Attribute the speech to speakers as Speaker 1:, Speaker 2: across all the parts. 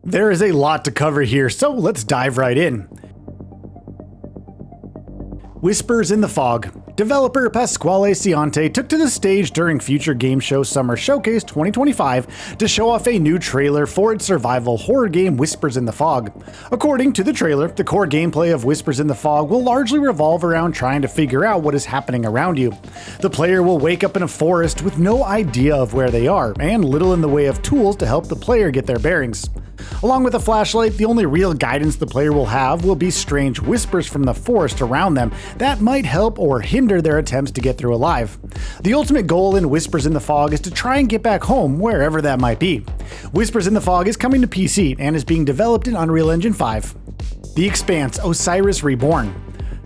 Speaker 1: There is a lot to cover here, so let's dive right in. Whispers in the Fog. Developer Pasquale Ciante took to the stage during Future Game Show Summer Showcase 2025 to show off a new trailer for its survival horror game Whispers in the Fog. According to the trailer, the core gameplay of Whispers in the Fog will largely revolve around trying to figure out what is happening around you. The player will wake up in a forest with no idea of where they are, and little in the way of tools to help the player get their bearings. Along with a flashlight, the only real guidance the player will have will be strange whispers from the forest around them that might help or hinder their attempts to get through alive. The ultimate goal in Whispers in the Fog is to try and get back home, wherever that might be. Whispers in the Fog is coming to PC and is being developed in Unreal Engine 5. The Expanse: Osiris Reborn.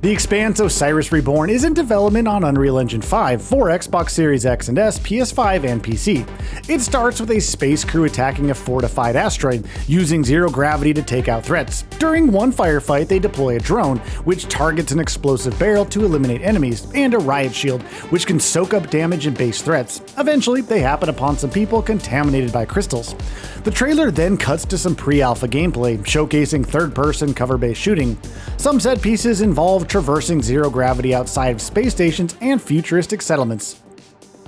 Speaker 1: The Expanse: Osiris Reborn is in development on Unreal Engine 5 for Xbox Series X and S, PS5, and PC. It starts with a space crew attacking a fortified asteroid, using zero gravity to take out threats. During one firefight, they deploy a drone, which targets an explosive barrel to eliminate enemies, and a riot shield, which can soak up damage and base threats. Eventually, they happen upon some people contaminated by crystals. The trailer then cuts to some pre-alpha gameplay, showcasing third-person cover-based shooting. Some set pieces involve traversing zero gravity outside of space stations and futuristic settlements.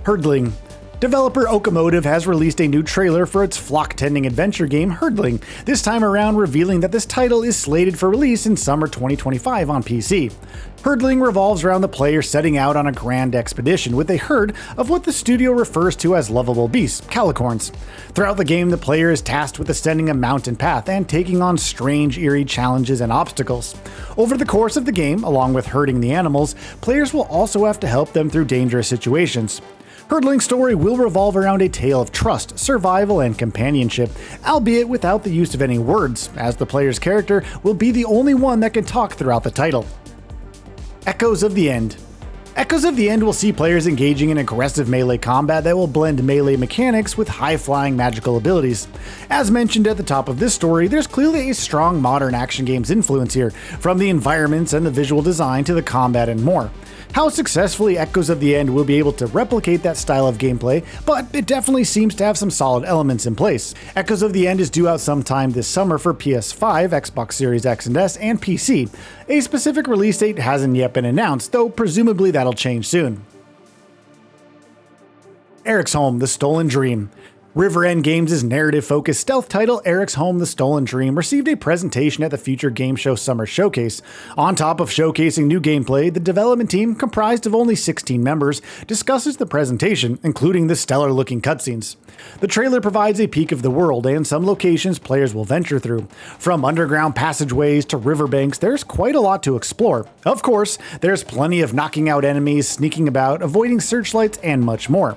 Speaker 1: Herdling. Developer Okamotive has released a new trailer for its flock-tending adventure game Herdling, this time around revealing that this title is slated for release in summer 2025 on PC. Herdling revolves around the player setting out on a grand expedition with a herd of what the studio refers to as lovable beasts, calicorns. Throughout the game, the player is tasked with ascending a mountain path and taking on strange, eerie challenges and obstacles. Over the course of the game, along with herding the animals, players will also have to help them through dangerous situations. Herdling's story will revolve around a tale of trust, survival, and companionship, albeit without the use of any words, as the player's character will be the only one that can talk throughout the title. Echoes of the End. Echoes of the End will see players engaging in aggressive melee combat that will blend melee mechanics with high-flying magical abilities. As mentioned at the top of this story, there's clearly a strong modern action games influence here, from the environments and the visual design to the combat and more. How successfully Echoes of the End will be able to replicate that style of gameplay, but it definitely seems to have some solid elements in place. Echoes of the End is due out sometime this summer for PS5, Xbox Series X and S, and PC. A specific release date hasn't yet been announced, though presumably that'll change soon. Eric's Home: The Stolen Dream. River End Games' narrative-focused stealth title Eric's Home: The Stolen Dream received a presentation at the Future Game Show Summer Showcase. On top of showcasing new gameplay, the development team, comprised of only 16 members, discusses the presentation, including the stellar-looking cutscenes. The trailer provides a peek of the world and some locations players will venture through. From underground passageways to riverbanks, there's quite a lot to explore. Of course, there's plenty of knocking out enemies, sneaking about, avoiding searchlights, and much more.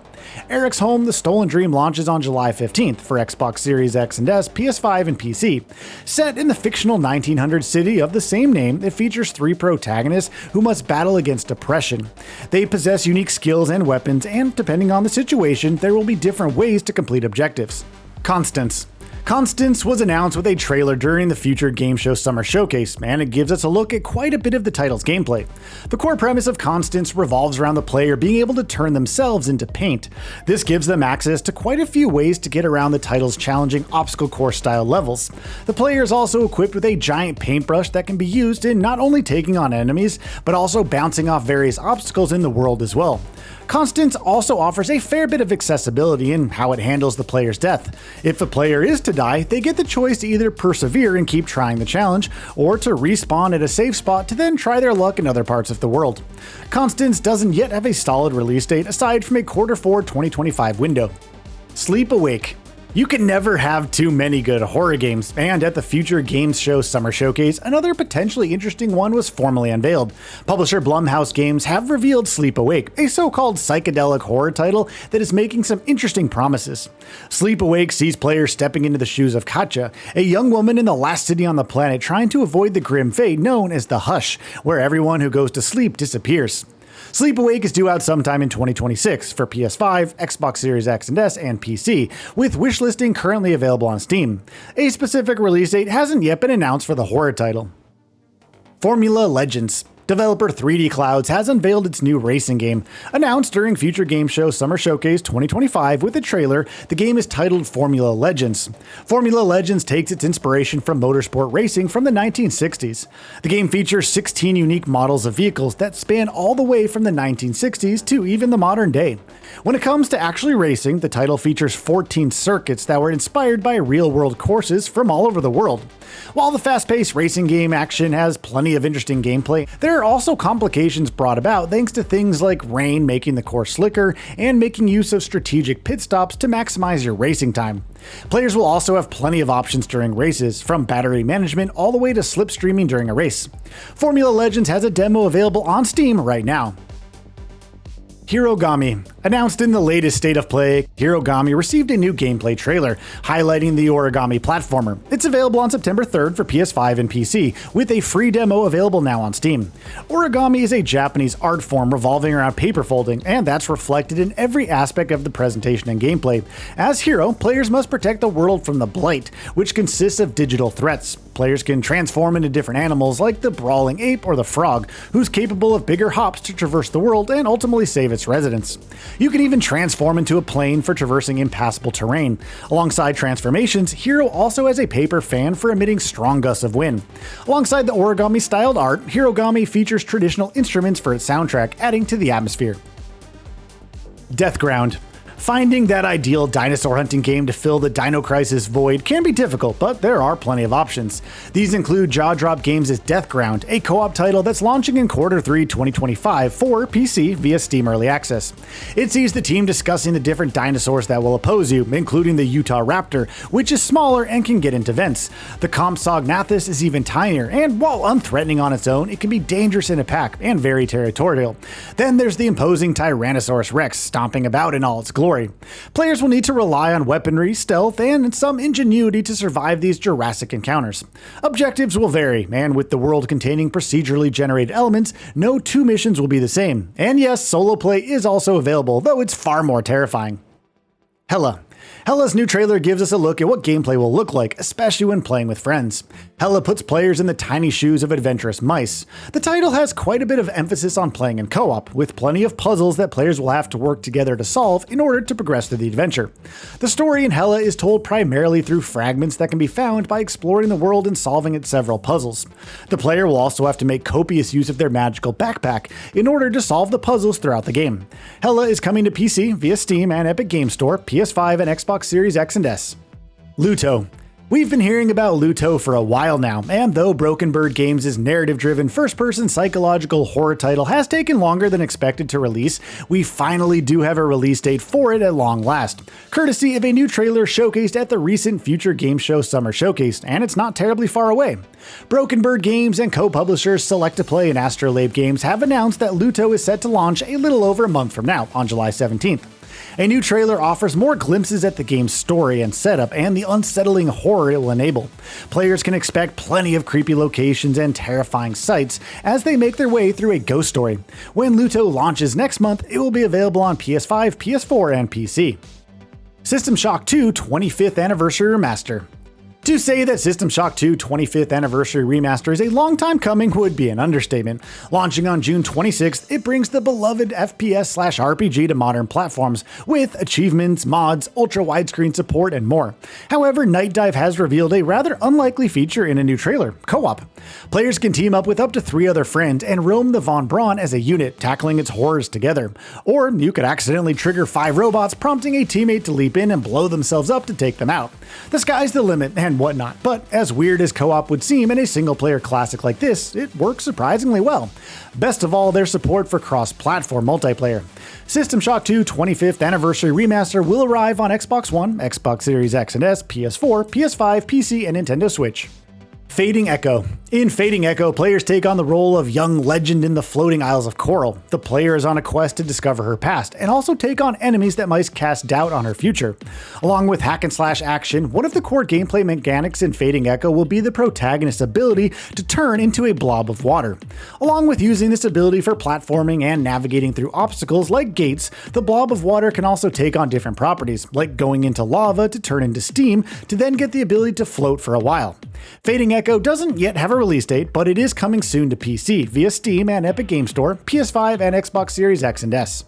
Speaker 1: Eric's Home: The Stolen Dream launches on July 15th for Xbox Series X and S, PS5, and PC. Set in the fictional 1900 city of the same name, it features 3 protagonists who must battle against oppression. They possess unique skills and weapons, and depending on the situation, there will be different ways to complete objectives. Constance. Constance was announced with a trailer during the Future Game Show Summer Showcase, and it gives us a look at quite a bit of the title's gameplay. The core premise of Constance revolves around the player being able to turn themselves into paint. This gives them access to quite a few ways to get around the title's challenging obstacle course style levels. The player is also equipped with a giant paintbrush that can be used in not only taking on enemies, but also bouncing off various obstacles in the world as well. Constance also offers a fair bit of accessibility in how it handles the player's death. If a player is to die, they get the choice to either persevere and keep trying the challenge, or to respawn at a safe spot to then try their luck in other parts of the world. Constance doesn't yet have a solid release date aside from a Q4 2025 window. Sleep Awake. You can never have too many good horror games, and at the Future Games Show Summer Showcase, another potentially interesting one was formally unveiled. Publisher Blumhouse Games have revealed Sleep Awake, a so-called psychedelic horror title that is making some interesting promises. Sleep Awake sees players stepping into the shoes of Katja, a young woman in the last city on the planet trying to avoid the grim fate known as the Hush, where everyone who goes to sleep disappears. Sleep Awake is due out sometime in 2026 for PS5, Xbox Series X and S, and PC, with wishlisting currently available on Steam. A specific release date hasn't yet been announced for the horror title. Formula Legends. Developer 3D Clouds has unveiled its new racing game. Announced during Future Game Show Summer Showcase 2025 with a trailer, the game is titled Formula Legends. Formula Legends takes its inspiration from motorsport racing from the 1960s. The game features 16 unique models of vehicles that span all the way from the 1960s to even the modern day. When it comes to actually racing, the title features 14 circuits that were inspired by real-world courses from all over the world. While the fast-paced racing game action has plenty of interesting gameplay, there are also complications brought about thanks to things like rain making the course slicker and making use of strategic pit stops to maximize your racing time. Players will also have plenty of options during races, from battery management all the way to slipstreaming during a race. Formula Legends has a demo available on Steam right now. Hirogami. Announced in the latest State of Play, Hirogami received a new gameplay trailer, highlighting the origami platformer. It's available on September 3rd for PS5 and PC, with a free demo available now on Steam. Origami is a Japanese art form revolving around paper folding, and that's reflected in every aspect of the presentation and gameplay. As Hiro, players must protect the world from the Blight, which consists of digital threats. Players can transform into different animals like the brawling ape or the frog, who's capable of bigger hops to traverse the world and ultimately save its residents. You can even transform into a plane for traversing impassable terrain. Alongside transformations, Hiro also has a paper fan for emitting strong gusts of wind. Alongside the origami-styled art, Hirogami features traditional instruments for its soundtrack, adding to the atmosphere. Deathground. Finding that ideal dinosaur hunting game to fill the Dino Crisis void can be difficult, but there are plenty of options. These include Jaw Drop Games' Deathground, a co-op title that's launching in Q3 2025 for PC via Steam Early Access. It sees the team discussing the different dinosaurs that will oppose you, including the Utah Raptor, which is smaller and can get into vents. The Compsognathus is even tinier, and while unthreatening on its own, it can be dangerous in a pack and very territorial. Then there's the imposing Tyrannosaurus Rex stomping about in all its glory. Players will need to rely on weaponry, stealth, and some ingenuity to survive these Jurassic encounters. Objectives will vary, and with the world containing procedurally generated elements, no two missions will be the same. And yes, solo play is also available, though it's far more terrifying. Hella. Hella's new trailer gives us a look at what gameplay will look like, especially when playing with friends. Hella puts players in the tiny shoes of adventurous mice. The title has quite a bit of emphasis on playing in co-op, with plenty of puzzles that players will have to work together to solve in order to progress through the adventure. The story in Hella is told primarily through fragments that can be found by exploring the world and solving its several puzzles. The player will also have to make copious use of their magical backpack in order to solve the puzzles throughout the game. Hella is coming to PC via Steam and Epic Games Store, PS5 and Xbox Series X and S. Luto. We've been hearing about Luto for a while now, and though Broken Bird Games' narrative-driven first-person psychological horror title has taken longer than expected to release, we finally do have a release date for it at long last, courtesy of a new trailer showcased at the recent Future Game Show Summer Showcase, and it's not terribly far away. Broken Bird Games and co-publishers Select2Play and Astrolabe Games have announced that Luto is set to launch a little over a month from now, on July 17th. A new trailer offers more glimpses at the game's story and setup and the unsettling horror it will enable. Players can expect plenty of creepy locations and terrifying sights as they make their way through a ghost story. When Luto launches next month, it will be available on PS5, PS4, and PC. System Shock 2 25th Anniversary Remaster. To say that System Shock 2 25th Anniversary Remaster is a long time coming would be an understatement. Launching on June 26th, it brings the beloved FPS/RPG to modern platforms, with achievements, mods, ultra-widescreen support, and more. However, Night Dive has revealed a rather unlikely feature in a new trailer: co-op. Players can team up with up to 3 other friends and roam the Von Braun as a unit, tackling its horrors together. Or you could accidentally trigger 5 robots, prompting a teammate to leap in and blow themselves up to take them out. The sky's the limit and whatnot, but as weird as co-op would seem in a single-player classic like this, it works surprisingly well. Best of all, their support for cross-platform multiplayer. System Shock 2 25th Anniversary Remaster will arrive on Xbox One, Xbox Series X and S, PS4, PS5, PC, and Nintendo Switch. Fading Echo. In Fading Echo, players take on the role of young legend in the floating Isles of Coral. The player is on a quest to discover her past, and also take on enemies that might cast doubt on her future. Along with hack-and-slash action, one of the core gameplay mechanics in Fading Echo will be the protagonist's ability to turn into a blob of water. Along with using this ability for platforming and navigating through obstacles like gates, the blob of water can also take on different properties, like going into lava to turn into steam, to then get the ability to float for a while. Fading Echo doesn't yet have a release date, but it is coming soon to PC via Steam and Epic Game Store, PS5 and Xbox Series X and S.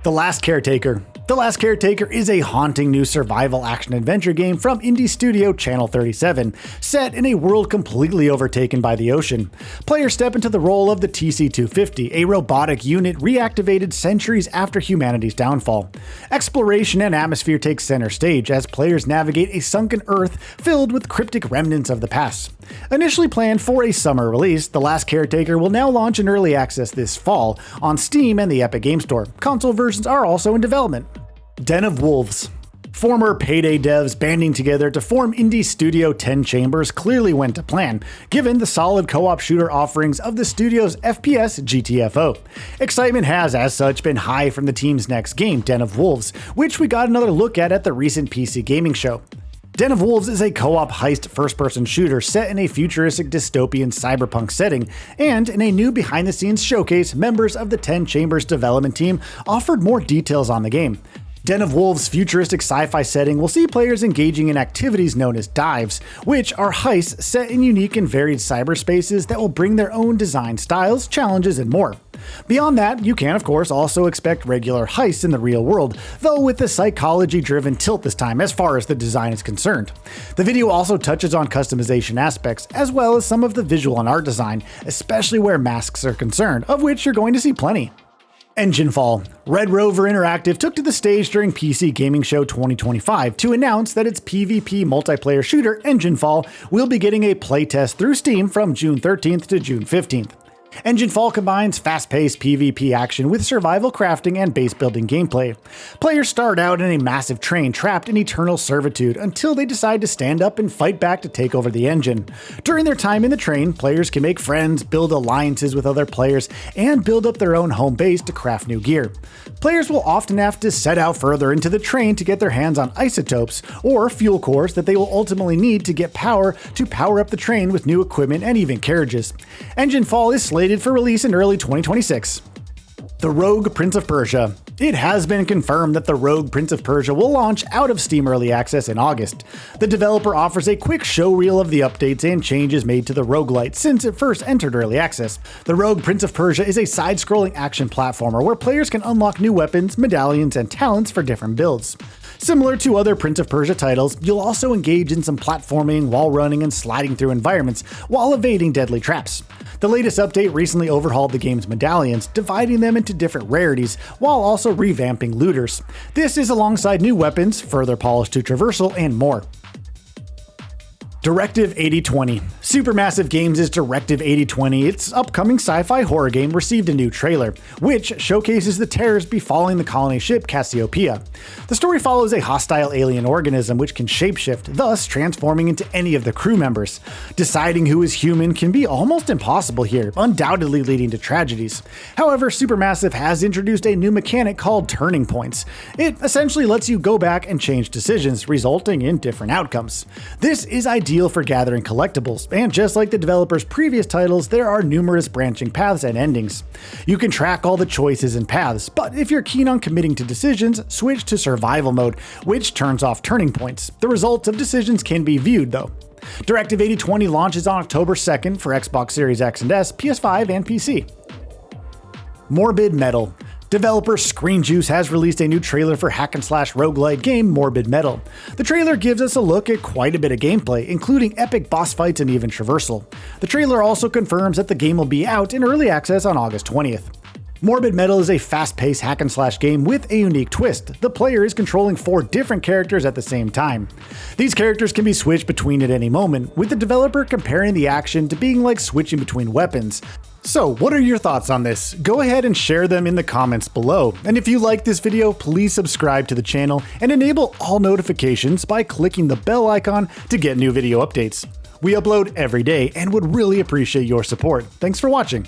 Speaker 1: The Last Caretaker. The Last Caretaker is a haunting new survival action-adventure game from indie studio Channel 37, set in a world completely overtaken by the ocean. Players step into the role of the TC-250, a robotic unit reactivated centuries after humanity's downfall. Exploration and atmosphere take center stage as players navigate a sunken Earth filled with cryptic remnants of the past. Initially planned for a summer release, The Last Caretaker will now launch in early access this fall on Steam and the Epic Game Store. Console versions are also in development. Den of Wolves. Former Payday devs banding together to form indie studio 10 Chambers clearly went to plan, given the solid co-op shooter offerings of the studio's FPS GTFO. Excitement has, as such, been high from the team's next game, Den of Wolves, which we got another look at the recent PC gaming show. Den of Wolves is a co-op heist first-person shooter set in a futuristic dystopian cyberpunk setting, and in a new behind-the-scenes showcase, members of the 10 Chambers development team offered more details on the game. Den of Wolves' futuristic sci-fi setting will see players engaging in activities known as dives, which are heists set in unique and varied cyberspaces that will bring their own design styles, challenges, and more. Beyond that, you can of course also expect regular heists in the real world, though with a psychology-driven tilt this time as far as the design is concerned. The video also touches on customization aspects, as well as some of the visual and art design, especially where masks are concerned, of which you're going to see plenty. Enginefall. Red Rover Interactive took to the stage during PC Gaming Show 2025 to announce that its PvP multiplayer shooter, Enginefall, will be getting a playtest through Steam from June 13th to June 15th. Enginefall combines fast-paced PvP action with survival crafting and base-building gameplay. Players start out in a massive train trapped in eternal servitude until they decide to stand up and fight back to take over the engine. During their time in the train, players can make friends, build alliances with other players, and build up their own home base to craft new gear. Players will often have to set out further into the train to get their hands on isotopes, or fuel cores that they will ultimately need to get power to power up the train with new equipment and even carriages. Enginefall is slated for release in early 2026. The Rogue Prince of Persia. It has been confirmed that the Rogue Prince of Persia will launch out of Steam Early Access in August. The developer offers a quick showreel of the updates and changes made to the roguelite since it first entered Early Access. The Rogue Prince of Persia is a side-scrolling action platformer where players can unlock new weapons, medallions, and talents for different builds. Similar to other Prince of Persia titles, you'll also engage in some platforming, wall running, and sliding through environments while evading deadly traps. The latest update recently overhauled the game's medallions, dividing them into different rarities, while also revamping looters. This is alongside new weapons, further polished to traversal, and more. Directive 8020. Supermassive Games' Directive 8020, its upcoming sci-fi horror game, received a new trailer, which showcases the terrors befalling the colony ship Cassiopeia. The story follows a hostile alien organism which can shapeshift, thus transforming into any of the crew members. Deciding who is human can be almost impossible here, undoubtedly leading to tragedies. However, Supermassive has introduced a new mechanic called turning points. It essentially lets you go back and change decisions, resulting in different outcomes. This is ideal for gathering collectibles, and just like the developer's previous titles, there are numerous branching paths and endings. You can track all the choices and paths, but if you're keen on committing to decisions, switch to survival mode, which turns off turning points. The results of decisions can be viewed though. Directive 8020 launches on October 2nd for Xbox Series X and S, PS5, and PC. Morbid Metal. Developer Screen Juice has released a new trailer for hack-and-slash roguelite game Morbid Metal. The trailer gives us a look at quite a bit of gameplay, including epic boss fights and even traversal. The trailer also confirms that the game will be out in early access on August 20th. Morbid Metal is a fast-paced hack-and-slash game with a unique twist. The player is controlling 4 different characters at the same time. These characters can be switched between at any moment, with the developer comparing the action to being like switching between weapons. So, what are your thoughts on this? Go ahead and share them in the comments below. And if you like this video, please subscribe to the channel and enable all notifications by clicking the bell icon to get new video updates. We upload every day and would really appreciate your support. Thanks for watching.